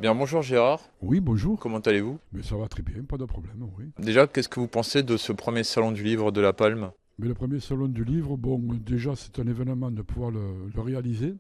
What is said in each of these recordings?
Bien, bonjour Gérard, Oui, bonjour. comment allez-vous? Mais ça va très bien, pas de problème, oui. Déjà, qu'est-ce que vous pensez de ce premier salon du livre de La Palme? Mais le premier salon du livre, bon, déjà, c'est un événement de pouvoir le réaliser.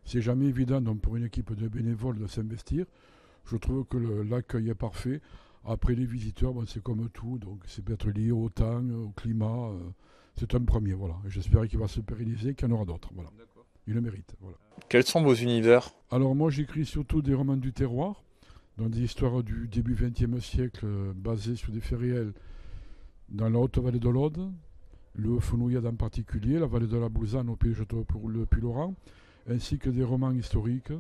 C'est jamais évident donc, pour une équipe de bénévoles de s'investir. Je trouve que l'accueil est parfait. Après, les visiteurs, bon, c'est comme tout, donc c'est peut-être lié au temps, au climat. C'est un premier, voilà. Et j'espère qu'il va se pérenniser, qu'il y en aura d'autres, voilà. Il le mérite, voilà. Quels sont vos univers? Alors moi, j'écris surtout des romans du terroir, dans des histoires du début XXe siècle, basées sur des faits réels dans la haute vallée de l'Aude, le Fenouillade en particulier, la vallée de la Bouzanne au pays de Château le Puy-Laurent, ainsi que des romans historiques,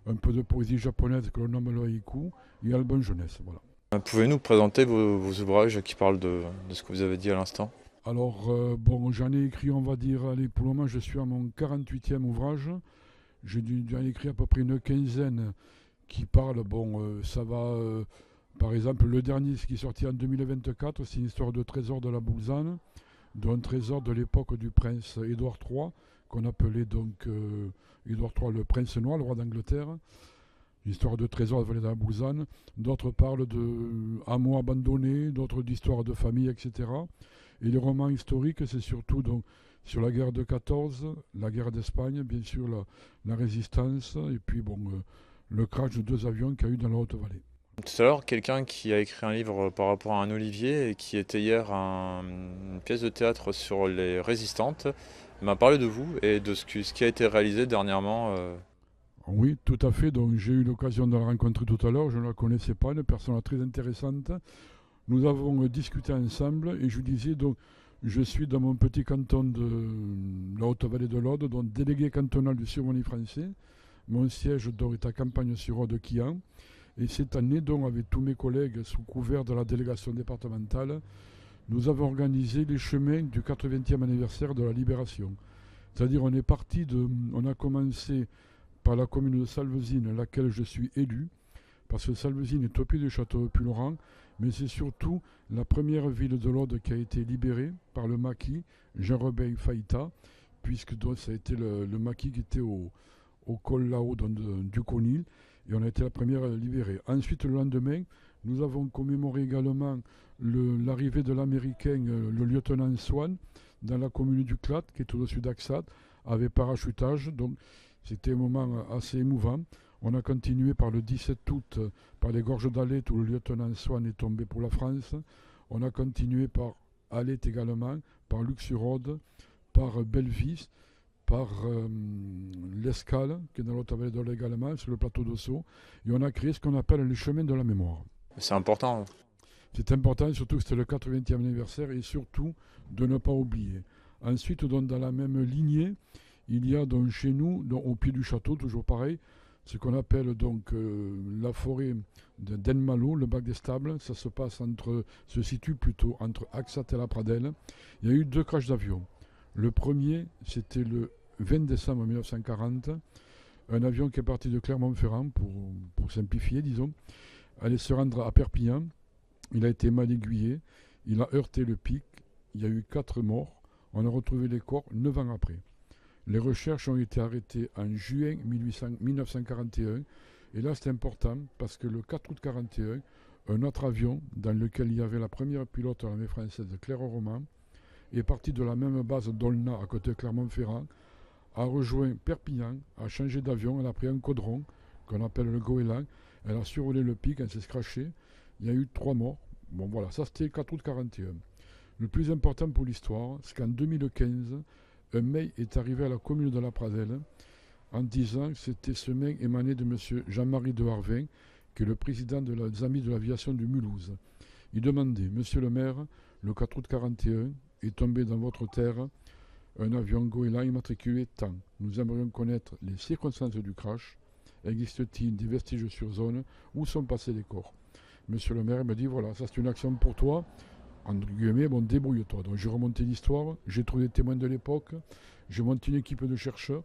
un peu de poésie japonaise que l'on nomme le haïku, et album jeunesse. Voilà. Pouvez-nous présenter vos ouvrages qui parlent de ce que vous avez dit à l'instant? Alors, bon, j'en ai écrit, on va dire, allez, pour le moment, je suis à mon 48e ouvrage. J'ai dû en écrire à peu près une quinzaine qui parlent, bon, ça va, par exemple, le dernier, ce qui est sorti en 2024, c'est une histoire de trésor de la Bouzanne, d'un trésor de l'époque du prince Édouard III, qu'on appelait donc Édouard III le prince noir, le roi d'Angleterre. L'histoire de trésor de la vallée de la Bouzanne. D'autres parlent de hameaux abandonnés, d'autres d'histoires de famille, etc. Et les romans historiques, c'est surtout donc sur la guerre de 14, la guerre d'Espagne, bien sûr la résistance, et puis bon, le crash de deux avions qu'il y a eu dans la Haute-Vallée. Tout à l'heure, quelqu'un qui a écrit un livre par rapport à un olivier et qui était hier une pièce de théâtre sur les résistantes m'a parlé de vous et de ce qui a été réalisé dernièrement. Oui, tout à fait. Donc j'ai eu l'occasion de la rencontrer tout à l'heure. Je ne la connaissais pas, une personne très intéressante. Nous avons discuté ensemble et je lui disais donc je suis dans mon petit canton de la Haute-Vallée de l'Aude, donc délégué cantonal du Survenu français. Mon siège donc, est à Campagne-sur-Aude, Quillan. Et cette année, donc, avec tous mes collègues sous couvert de la délégation départementale, nous avons organisé les chemins du 80e anniversaire de la Libération. C'est-à-dire on a commencé par la commune de Salvezine, laquelle je suis élu, parce que Salvezine est au pied du château de Puy-Laurent, mais c'est surtout la première ville de l'Aude qui a été libérée par le maquis Jean-Robert Faïta, puisque donc, ça a été le maquis qui était au col là-haut du Conil, et on a été la première libérée. Ensuite, le lendemain, nous avons commémoré également l'arrivée de l'Américain, le lieutenant Swan, dans la commune du Clat, qui est au-dessus d'Axat, avec parachutage. Donc, c'était un moment assez émouvant. On a continué par le 17 août, par les gorges d'Alette, où le lieutenant Swan est tombé pour la France. On a continué par Alette également, par Luxurode, par Belvis, par l'Escale, qui est dans l'autre vallée d'Olle également, sur le plateau d'Ossau. Et on a créé ce qu'on appelle les chemins de la mémoire. C'est important. C'est important, surtout que c'était le 80e anniversaire, et surtout de ne pas oublier. Ensuite, donc, dans la même lignée, il y a donc chez nous, donc, au pied du château, toujours pareil, ce qu'on appelle donc la forêt d'Enmalo, le bac des stables. Ça se situe plutôt entre Axat et la Pradelle. Il y a eu deux crashs d'avions. Le premier, c'était le 20 décembre 1940, un avion qui est parti de Clermont-Ferrand, pour simplifier, disons, allait se rendre à Perpignan. Il a été mal aiguillé, il a heurté le pic, il y a eu 4 morts. On a retrouvé les corps 9 ans après. Les recherches ont été arrêtées en juin 1941. Et là, c'est important parce que le 4 août 1941, un autre avion, dans lequel il y avait la première pilote de l'armée française, Claire Roman, est parti de la même base d'Olna, à côté de Clermont-Ferrand, a rejoint Perpignan, a changé d'avion, elle a pris un caudron, qu'on appelle le goéland, elle a survolé le pic, elle s'est scratchée. Il y a eu 3 morts. Bon voilà, ça c'était le 4 août 1941. Le plus important pour l'histoire, c'est qu'en 2015, un mail est arrivé à la commune de la Pradelle en disant que c'était ce mail émané de M. Jean-Marie de Harvin, qui est le président des Amis de l'aviation de Mulhouse. Il demandait, Monsieur le maire, le 4 août 1941 est tombé dans votre terre un avion goéland immatriculé tant. Nous aimerions connaître les circonstances du crash. Existe-t-il des vestiges sur zone? Où sont passés les corps? Monsieur le maire me dit voilà, ça c'est une action pour toi. Entre guillemets, bon, débrouille-toi. Donc j'ai remonté l'histoire, j'ai trouvé des témoins de l'époque, j'ai monté une équipe de chercheurs.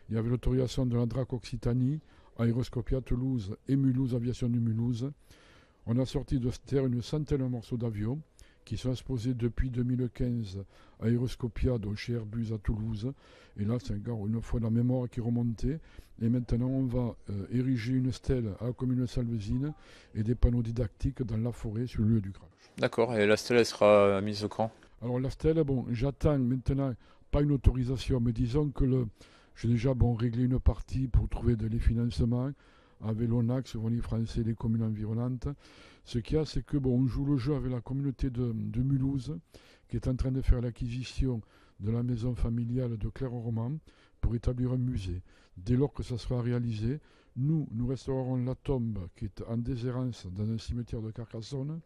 Il y avait l'autorisation de la DRAC Occitanie, Aéroscopia Toulouse et Mulhouse Aviation de Mulhouse. On a sorti de cette terre une centaine de morceaux d'avions qui sont exposés depuis 2015 à Aeroscopia, donc chez Airbus à Toulouse. Et là, c'est encore une fois la mémoire qui est remontée. Et maintenant, on va ériger une stèle à la commune de Salvezine et des panneaux didactiques dans la forêt sur le lieu du crash. D'accord, et la stèle elle sera mise au camp? Alors la stèle, bon, j'attends maintenant pas une autorisation, mais disons que j'ai déjà réglé une partie pour trouver les financements avec l'ONAC, Souvenir français et les communes environnantes. Ce qu'il y a, c'est que on joue le jeu avec la communauté de Mulhouse, qui est en train de faire l'acquisition de la maison familiale de Clermont-Romand pour établir un musée. Dès lors que ça sera réalisé, nous restaurerons la tombe qui est en déshérence dans un cimetière de Carcassonne,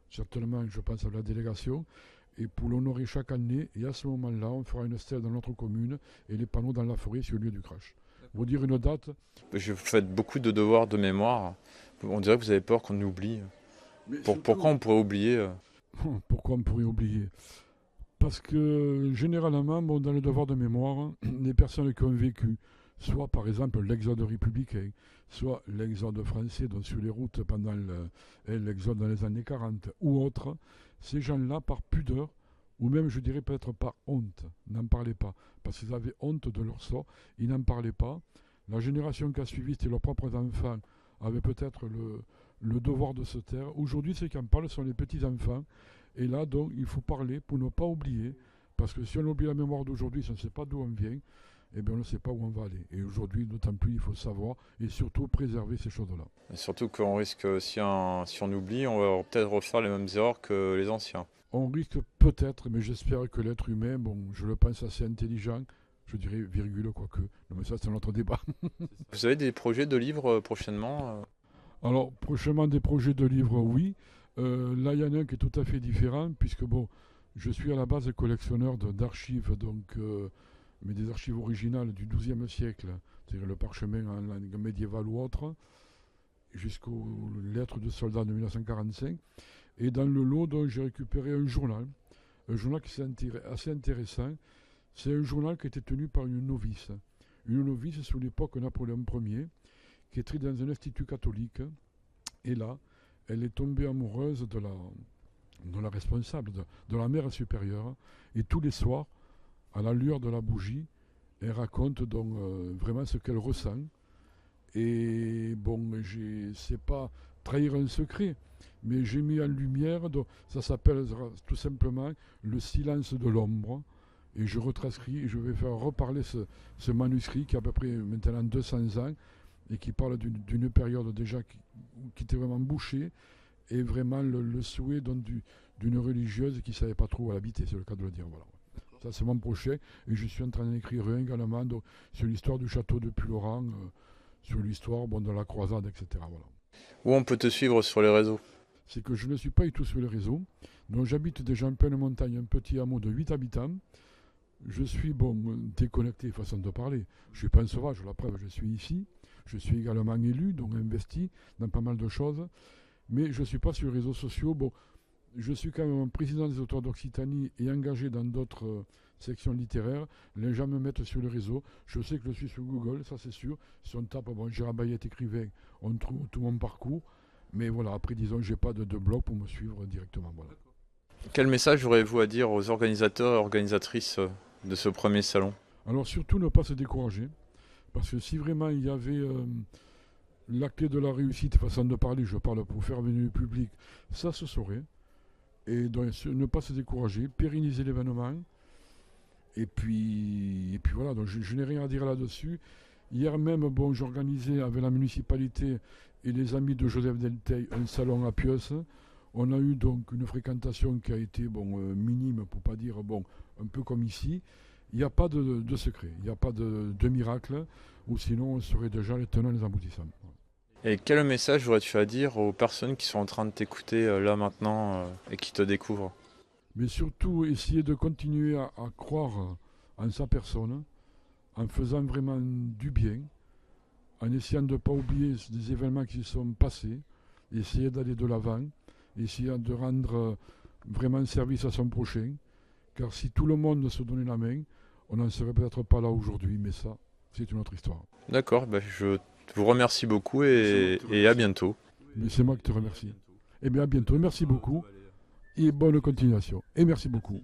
certainement je pense à la délégation, et pour l'honorer chaque année, et à ce moment-là, on fera une stèle dans notre commune et les panneaux dans la forêt sur le lieu du crash. Vous dire une date? Je fais beaucoup de devoirs de mémoire. On dirait que vous avez peur qu'on oublie. Pourquoi on pourrait oublier? Pourquoi on pourrait oublier? Parce que généralement, dans le devoir de mémoire, les personnes qui ont vécu, soit par exemple l'exode républicain, soit l'exode français donc sur les routes pendant l'exode dans les années 40 ou autre, ces gens-là, par pudeur, ou même je dirais peut-être par honte, n'en parlaient pas. Parce qu'ils avaient honte de leur sort, ils n'en parlaient pas. La génération qui a suivi, c'était leurs propres enfants, avaient peut-être le devoir de se taire. Aujourd'hui, ceux qui en parlent sont les petits-enfants. Et là, donc, il faut parler pour ne pas oublier. Parce que si on oublie la mémoire d'aujourd'hui, si on ne sait pas d'où on vient, eh bien, on ne sait pas où on va aller. Et aujourd'hui, d'autant plus, il faut savoir et surtout préserver ces choses-là. Et surtout qu'on risque, si on oublie, on va peut-être refaire les mêmes erreurs que les anciens. On risque peut-être, mais j'espère que l'être humain, je le pense assez intelligent, je dirais virgule, quoique. Non, mais ça, c'est un autre débat. Vous avez des projets de livres prochainement? Alors, prochainement, des projets de livres, oui. Là, il y en a un qui est tout à fait différent, puisque, je suis à la base collectionneur d'archives, mais des archives originales du XIIe siècle, c'est-à-dire le parchemin en langue médiévale ou autre, jusqu'aux lettres de soldats de 1945. Et dans le lot, donc, j'ai récupéré un journal qui est assez intéressant. C'est un journal qui était tenu par une novice sous l'époque Napoléon Ier, qui est traitée dans un institut catholique. Et là, elle est tombée amoureuse de la responsable, de la mère supérieure. Et tous les soirs, à la lueur de la bougie, elle raconte donc vraiment ce qu'elle ressent. Et c'est pas trahir un secret, mais j'ai mis en lumière, donc, ça s'appelle tout simplement le silence de l'ombre. Et je retranscris et je vais faire reparler ce manuscrit qui a à peu près maintenant 200 ans et qui parle d'une période déjà qui était vraiment bouchée et vraiment le souhait d'une religieuse qui ne savait pas trop où elle habitait, c'est le cas de le dire. Voilà. Ça, c'est mon projet. Et je suis en train d'écrire un également sur l'histoire du château de Puylaurens, sur l'histoire de la croisade, etc. Voilà. Où on peut te suivre sur les réseaux? C'est que je ne suis pas du tout sur les réseaux. Donc j'habite déjà en pleine montagne, un petit hameau de 8 habitants. Je suis déconnecté, façon de parler. Je ne suis pas un sauvage, la preuve, je suis ici. Je suis également élu, donc investi dans pas mal de choses. Mais je ne suis pas sur les réseaux sociaux. Je suis quand même président des auteurs d'Occitanie et engagé dans d'autres sections littéraires. Les gens me mettent sur les réseaux. Je sais que je suis sur Google, ça c'est sûr. Si on tape Gérard Bayet écrivain, on trouve tout mon parcours. Mais voilà, après disons, j'ai pas de blog pour me suivre directement. Voilà. Quel message aurez-vous à dire aux organisateurs et organisatrices de ce premier salon? Alors surtout ne pas se décourager. Parce que si vraiment il y avait la clé de la réussite, façon de parler, je parle pour faire venir le public, ça se saurait. Et donc ne pas se décourager, pérenniser l'événement. Et puis voilà, donc je n'ai rien à dire là-dessus. Hier même, j'organisais avec la municipalité et les amis de Joseph Delteil un salon à Pieusse. On a eu donc une fréquentation qui a été minime, pour pas dire un peu comme ici. Il n'y a pas de secret, il n'y a pas de miracle, ou sinon on serait déjà les tenants et les aboutissants. Et quel message aurais-tu à dire aux personnes qui sont en train de t'écouter là maintenant et qui te découvrent? Mais surtout essayer de continuer à croire en sa personne, en faisant vraiment du bien, en essayant de ne pas oublier des événements qui se sont passés, essayer d'aller de l'avant, essayer de rendre vraiment service à son prochain, car si tout le monde se donnait la main, on n'en serait peut-être pas là aujourd'hui, mais ça, c'est une autre histoire. D'accord, je vous remercie beaucoup et à bientôt. Mais c'est moi qui te remercie. Eh bien, à bientôt. Merci beaucoup. et bonne continuation. Et merci beaucoup.